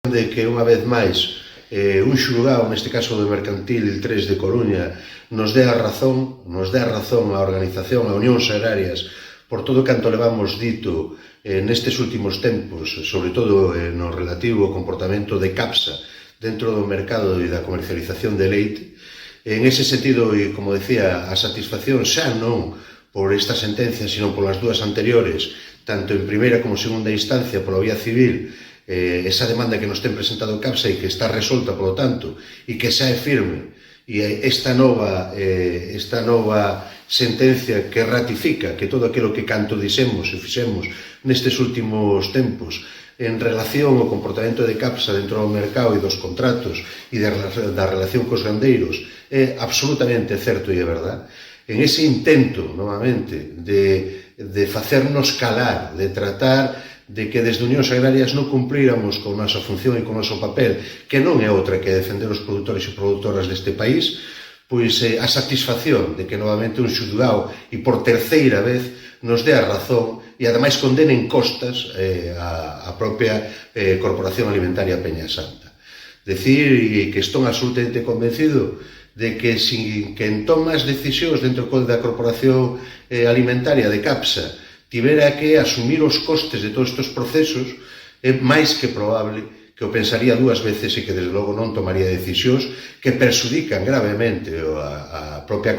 de que unha vez máis un xulgado, neste caso do Mercantil 3 de Coruña, nos dé a razón á organización, a Unións Agrarias, por todo canto levamos dito nestes últimos tempos, sobre todo no relativo ao comportamento de CAPSA dentro do mercado e da comercialización de leite. En ese sentido, e como decía, a satisfacción xa non por esta sentencia, sino polas dúas anteriores, tanto en primeira como segunda instancia pola vía civil, esa demanda que nos ten presentado CAPSA e que está resolta, polo tanto, e que xa é firme, e esta nova sentencia que ratifica que todo aquilo que canto dixemos e fixemos nestes últimos tempos en relación ao comportamento de CAPSA dentro do mercado e dos contratos e da relación cos gandeiros é absolutamente certo e é verdad. En ese intento, novamente, de facernos calar, de tratar de que desde Unións Agrarias non cumpríramos con a nosa función e con o noso papel, que non é outra que defender os produtores e produtoras deste país, pois a satisfacción de que novamente un xulgado e por terceira vez nos dé a razón e ademais condenen costas a propia Corporación Alimentaria Peña Santa. Decir que estou absolutamente convencido de que sin que en tomas decisións dentro da Corporación Alimentaria de CAPSA tivera que asumir os costes de todos estes procesos, é máis que probable que o pensaría dúas veces e que desde logo non tomaría decisións que perxudican gravemente a propia